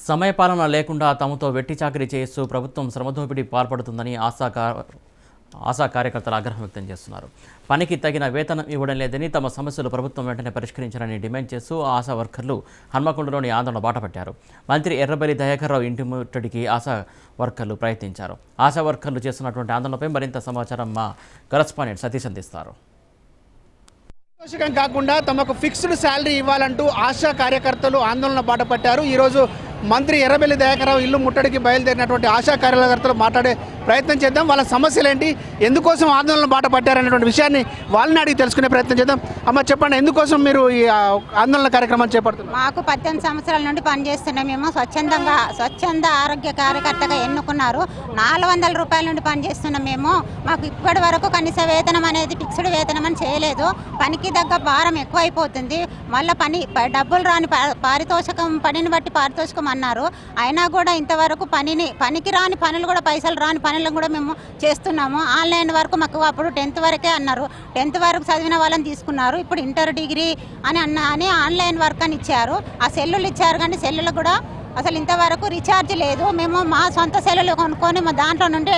సమయపాలన లేకుండా తమతో వెట్టి చాకరీ చేస్తూ ప్రభుత్వం శ్రమదోపిడీ పాల్పడుతుందని ఆశా కార్యకర్తలు ఆగ్రహం వ్యక్తం చేస్తున్నారు. పనికి తగిన వేతనం ఇవ్వడం లేదని, తమ సమస్యలు ప్రభుత్వం వెంటనే పరిష్కరించాలని డిమాండ్ చేస్తూ ఆశా వర్కర్లు హన్మకొండలోని ఆందోళన బాటపట్టారు. మంత్రి ఎర్రబెల్లి దయాకర్ రావు ఇంటి ముట్టడికి ఆశా వర్కర్లు ప్రయత్నించారు. ఆశా వర్కర్లు చేస్తున్నటువంటి ఆందోళనపై మరింత సమాచారం మా కరెస్పాండెంట్ సతీష్ అందిస్తారు. పారితోషికం కాకుండా తమకు ఫిక్స్డ్ శాలరీ ఇవ్వాలంటూ ఆశా కార్యకర్తలు ఆందోళన బాటపట్టారు. ఈరోజు మంత్రి ఎర్రబెల్లి దయాకర్ రావు ఇల్లు ముట్టడికి బయలుదేరినటువంటి ఆశా కార్యకర్తలు మాట్లాడే ప్రయత్నం చేద్దాం. వాళ్ళ సమస్యలు ఏంటి, ఎందుకోసం ఆందోళన బాట పట్టారనేటువంటి విషయాన్ని వాళ్ళని అడిగి తెలుసుకునే ప్రయత్నం చేద్దాం. అమ్మ చెప్పండి, ఎందుకోసం మీరు ఈ ఆందోళన కార్యక్రమాన్ని చేపడుతున్నారు? మాకు 18 సంవత్సరాల నుండి పనిచేస్తున్నాం. మేము స్వచ్ఛంద ఆరోగ్య కార్యకర్తగా ఎన్నుకున్నారు. 400 రూపాయల నుండి పనిచేస్తున్నాం. మాకు ఇప్పటి వరకు కనీస వేతనం అనేది ఫిక్స్డ్ వేతనం అని చేయలేదు. పనికి దగ్గర భారం ఎక్కువైపోతుంది. మళ్ళీ డబ్బులు రాని పారితోషికం, పనిని బట్టి పారితోషికం అన్నారు. అయినా కూడా ఇంతవరకు పనికి రాని పనులు కూడా, పైసలు రాని పనులను కూడా మేము చేస్తున్నాము. ఆన్లైన్ వరకు మాకు అప్పుడు 10th వరకే అన్నారు. 10th వరకు చదివిన వాళ్ళని తీసుకున్నారు. ఇప్పుడు ఇంటర్ డిగ్రీ అని ఆన్లైన్ వర్క్ అని ఇచ్చారు. ఆ సెల్లులు ఇచ్చారు, కానీ సెల్లులు కూడా అసలు ఇంతవరకు రీఛార్జ్ లేదు. మేము మా సొంత సెల్లులు కొనుక్కొని మా దాంట్లో నుండి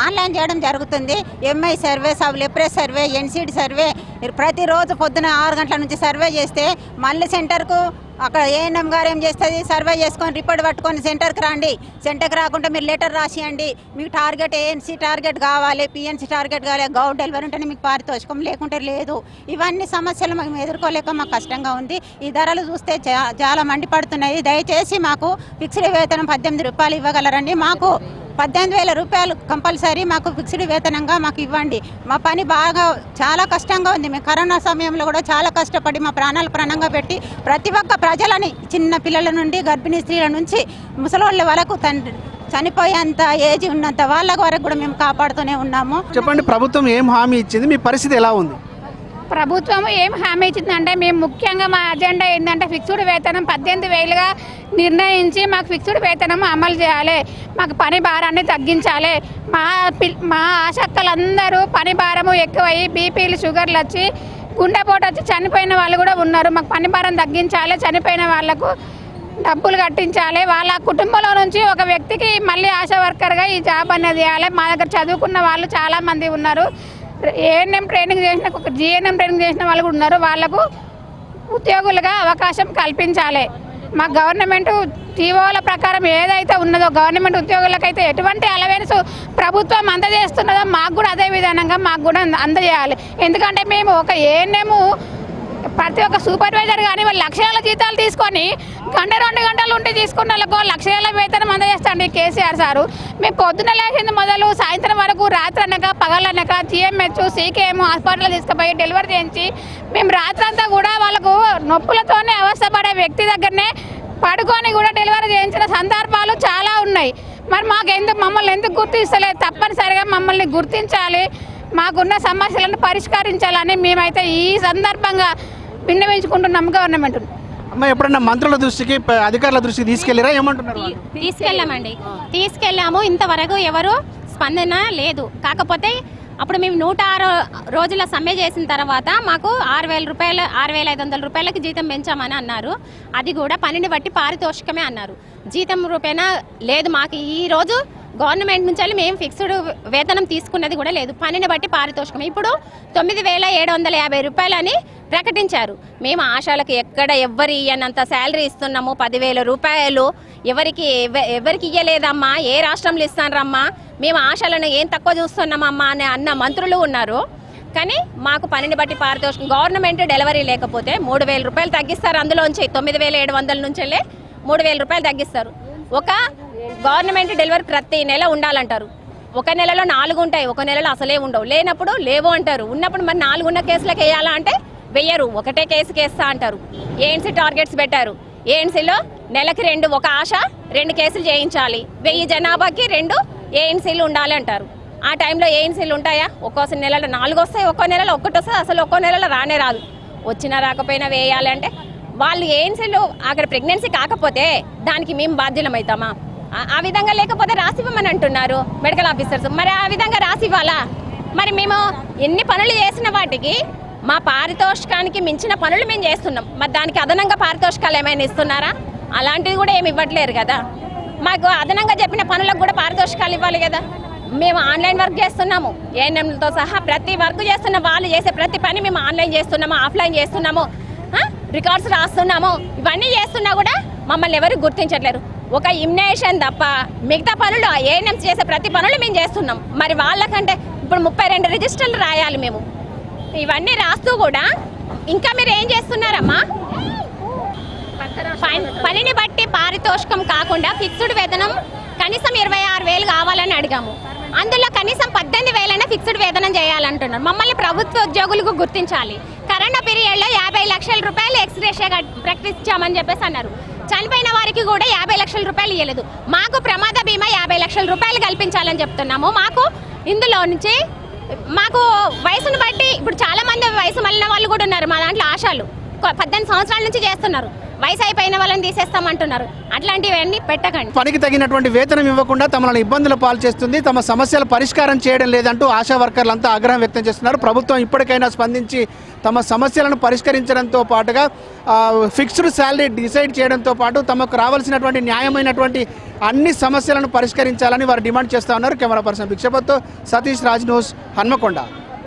ఆన్లైన్ చేయడం జరుగుతుంది. MI survey, లెప్రెస్ survey, NCD survey ప్రతిరోజు పొద్దున 6 గంటల నుంచి సర్వే చేస్తే మళ్ళీ సెంటర్కు అక్కడ ఏఎన్ఎం గారు ఏం చేస్తుంది, సర్వే చేసుకొని రిపోర్ట్ పట్టుకొని సెంటర్కి రండి, సెంటర్కి రాకుంటే మీరు లెటర్ రాసియండి, మీకు టార్గెట్ ఏఎన్సీ టార్గెట్ కావాలి, పిఎన్సీ టార్గెట్ కావాలి, గౌట్ డెలివరీ ఉంటేనే మీకు పారితోషికం, లేకుంటే లేదు. ఇవన్నీ సమస్యలు మేము ఎదుర్కోలేక మాకు కష్టంగా ఉంది. ఈ ధరలు చూస్తే చాలా మండిపడుతున్నాయి. దయచేసి మాకు ఫిక్స్డ్ వేతనం 18 రూపాయలు ఇవ్వగలరండి. మాకు 18,000 రూపాయలు కంపల్సరీ మాకు ఫిక్స్డ్ వేతనంగా మాకు ఇవ్వండి. మా పని బాగా చాలా కష్టంగా ఉంది. మేము కరోనా సమయంలో కూడా చాలా కష్టపడి మా ప్రాణాలు ప్రాణంగా పెట్టి ప్రతి ఒక్క ప్రజలని, చిన్న పిల్లల నుండి గర్భిణీ స్త్రీల నుంచి ముసలోళ్ళ వరకు చనిపోయేంత ఏజ్ ఉన్నంత వాళ్ళ వరకు కూడా మేము కాపాడుతూనే ఉన్నాము. చెప్పండి, ప్రభుత్వం ఏం హామీ ఇచ్చింది, మీ పరిస్థితి ఎలా ఉంది? ప్రభుత్వం ఏం హామీ ఇచ్చిందంటే, మేము ముఖ్యంగా మా అజెండా ఏంటంటే ఫిక్స్డ్ వేతనం 18,000గా నిర్ణయించి మాకు ఫిక్స్డ్ వేతనం అమలు చేయాలి. మాకు పని భారాన్ని తగ్గించాలి. మా ఆసక్తులందరూ పని భారము ఎక్కువయ్యి బీపీలు, షుగర్లు వచ్చి గుండెపోటు వచ్చి చనిపోయిన వాళ్ళు కూడా ఉన్నారు. మాకు పని భారం తగ్గించాలి. చనిపోయిన వాళ్లకు డబ్బులు కట్టించాలి. వాళ్ళ కుటుంబంలో నుంచి ఒక వ్యక్తికి మళ్ళీ ఆశా వర్కర్గా ఈ జాబ్ అనేది చేయాలి. మా దగ్గర చదువుకున్న వాళ్ళు చాలామంది ఉన్నారు. ఏఎన్ఎం ట్రైనింగ్ చేసిన, జిఎన్ఎం ట్రైనింగ్ చేసిన వాళ్ళు కూడా ఉన్నారు. వాళ్లకు ఉద్యోగులుగా అవకాశం కల్పించాలి. మా గవర్నమెంట్ టీఓల ప్రకారం ఏదైతే ఉన్నదో, గవర్నమెంట్ ఉద్యోగులకైతే ఎటువంటి అలవెన్స్ ప్రభుత్వం అందజేస్తున్నదో మాకు కూడా అదే విధానంగా మాకు కూడా అందజేయాలి. ఎందుకంటే మేము ఒక ఏఎన్ఎం ప్రతి ఒక్క సూపర్వైజర్ కానీ వాళ్ళు లక్షల జీతాలు తీసుకొని 1-2 గంటలు ఉండి తీసుకున్న వాళ్ళకు లక్షల వేతనం అందజేస్తాండి కేసీఆర్ సారు. మేము పొద్దున లేచింది మొదలు సాయంత్రం వరకు, రాత్రి అనక పగలనక జిఎంహెచ్, సీకేఎం హాస్పిటల్ తీసుకుపోయి డెలివరీ చేయించి మేము రాత్రంతా కూడా వాళ్ళకు నొప్పులతోనే అవస్థపడే వ్యక్తి దగ్గరనే పడుకొని కూడా డెలివరీ చేయించిన సందర్భాలు చాలా ఉన్నాయి. మరి మమ్మల్ని ఎందుకు గుర్తిస్తలేదు? తప్పనిసరిగా మమ్మల్ని గుర్తించాలి. మాకున్న సమస్యలను పరిష్కరించాలని మేమైతే ఈ సందర్భంగా విన్నవించుకుంటున్నాము గవర్నమెంట్. అమ్మ, ఎప్పుడన్నా మంత్రుల దృష్టికి, అధికారుల దృష్టికి తీసుకెళ్ళారా? ఏమంటున్నారు? తీసుకెళ్ళాము. ఇంతవరకు ఎవరు స్పందన లేదు. కాకపోతే అప్పుడు మేము 106 రోజుల సమ్మె చేసిన తర్వాత మాకు 6,000 రూపాయలు, 6,500 రూపాయలకి జీతం పెంచామని అన్నారు. అది కూడా పనిని బట్టి పారితోషికమే అన్నారు. జీతం రూపేనా లేదు. మాకు ఈరోజు గవర్నమెంట్ నుంచి మేము ఫిక్స్డ్ వేతనం తీసుకున్నది కూడా లేదు. పనిని బట్టి పారితోషికం ఇప్పుడు 9,750 రూపాయలని ప్రకటించారు. మేము ఆశాలకు ఎక్కడ ఎవ్వరి ఇయ్యనంత శాలరీ ఇస్తున్నాము. 10,000 రూపాయలు ఎవరికి ఇయ్యలేదమ్మా, ఏ రాష్ట్రంలో ఇస్తానరమ్మా, మేము ఆశాలను ఏం తక్కువ చూస్తున్నామమ్మా అని అన్న మంత్రులు ఉన్నారు. కానీ మాకు పనిని బట్టి పారితోషికం, గవర్నమెంట్ డెలివరీ లేకపోతే 3,000 రూపాయలు తగ్గిస్తారు. అందులోంచి 9,700 నుంచి 3,000 రూపాయలు తగ్గిస్తారు. ఒక గవర్నమెంట్ డెలివరీ ప్రతి నెల ఉండాలంటారు. ఒక నెలలో 4 ఉంటాయి, ఒక నెలలో అసలే ఉండవు. లేనప్పుడు లేవు అంటారు. ఉన్నప్పుడు మరి 4 ఉన్న కేసులకు వేయాలా అంటే వెయ్యరు, ఒకటే కేసుకి వేస్తా అంటారు. ఏఎన్సీ టార్గెట్స్ పెట్టారు. ఏఎన్సీలో నెలకి 2, ఒక ఆశ 2 కేసులు చేయించాలి. 1000 జనాభాకి 2 ఏఎన్సీలు ఉండాలి అంటారు. ఆ టైంలో ఏఎన్సీలు ఉంటాయా? ఒక్కో నెలలో 4 వస్తాయి, ఒక్కో నెలలో 1 వస్తుంది, అసలు ఒక్కో నెలలో రానే రాదు. వచ్చినా రాకపోయినా వేయాలి అంటే వాళ్ళు ఏఎన్సీలు అక్కడ ప్రెగ్నెన్సీ కాకపోతే దానికి మేము బాధ్యులమవుతామా? ఆ విధంగా లేకపోతే రాసివ్వమని అంటున్నారు మెడికల్ ఆఫీసర్స్. మరి ఆ విధంగా రాసివ్వాలా? మరి మేము ఎన్ని పనులు చేసిన వాటికి మా పారితోషికానికి మించిన పనులు మేము చేస్తున్నాం. మరి దానికి అదనంగా పారితోషికాలు ఏమైనా ఇస్తున్నారా? అలాంటిది కూడా ఏమి ఇవ్వట్లేరు కదా. మాకు అదనంగా చెప్పిన పనులకు కూడా పారితోషికాలు ఇవ్వాలి కదా. మేము ఆన్లైన్ వర్క్ చేస్తున్నాము, ఏఎన్ఎంలతో సహా ప్రతి వర్క్ చేస్తున్నాం. వాళ్ళు చేసే ప్రతి పని మేము ఆన్లైన్ చేస్తున్నాము, ఆఫ్లైన్ చేస్తున్నాము, రికార్డ్స్ రాస్తున్నాము. ఇవన్నీ చేస్తున్నా కూడా మమ్మల్ని ఎవరు గుర్తించట్లేరు. ఒక ఇమ్యునేషన్ తప్ప మిగతా పనులు ఏఎన్ఎం చేసే ప్రతి పనులు మేము చేస్తున్నాం. మరి వాళ్ళకంటే ఇప్పుడు 32 రిజిస్టర్లు రాయాలి మేము. ఇవన్నీ రాస్తూ కూడా ఇంకా మీరు ఏం చేస్తున్నారమ్మా? పనిని బట్టి పారితోషికం కాకుండా ఫిక్స్డ్ వేతనం కనీసం 26,000 కావాలని అడిగాము. అందులో కనీసం 18,000 ఫిక్స్డ్ వేతనం చేయాలంటున్నారు. మమ్మల్ని ప్రభుత్వ ఉద్యోగులకు గుర్తించాలి. కరోనా పీరియడ్లో 50 లక్షల రూపాయలు ఎక్స్గ్రేషియా ప్రకటించామని చెప్పేసి అన్నారు. చనిపోయిన వారికి కూడా 50 లక్షల రూపాయలు ఇవ్వలేదు. మాకు ప్రమాద బీమా 50 లక్షల రూపాయలు కల్పించాలని చెప్తున్నాము. మాకు ఇందులో నుంచి మాకు వయసును బట్టి ఇప్పుడు చాలా మంది వయసు మళ్ళిన వాళ్ళు కూడా ఉన్నారు. మా దాంట్లో ఆశాలు 18 సంవత్సరాల నుంచి చేస్తున్నారు. వయసు అయిపోయిన వాళ్ళని తీసేస్తామంటున్నారు. అట్లాంటివన్నీ పెట్టకండి. పనికి తగినటువంటి వేతనం ఇవ్వకుండా తమను ఇబ్బందుల పాలు చేస్తుంది, తమ సమస్యల పరిష్కారం చేయడం లేదంటూ ఆశా వర్కర్లంతా ఆగ్రహం వ్యక్తం చేస్తున్నారు. ప్రభుత్వం ఇప్పటికైనా స్పందించి తమ సమస్యలను పరిష్కరించడంతో పాటుగా ఫిక్స్డ్ శాలరీ డిసైడ్ చేయడంతో పాటు తమకు రావాల్సినటువంటి న్యాయమైనటువంటి అన్ని సమస్యలను పరిష్కరించాలని వారు డిమాండ్ చేస్తూ ఉన్నారు. కెమెరా పర్సన్ భిక్షపత్తో సతీష్ రాజ్ న్యూస్ హన్మకొండ.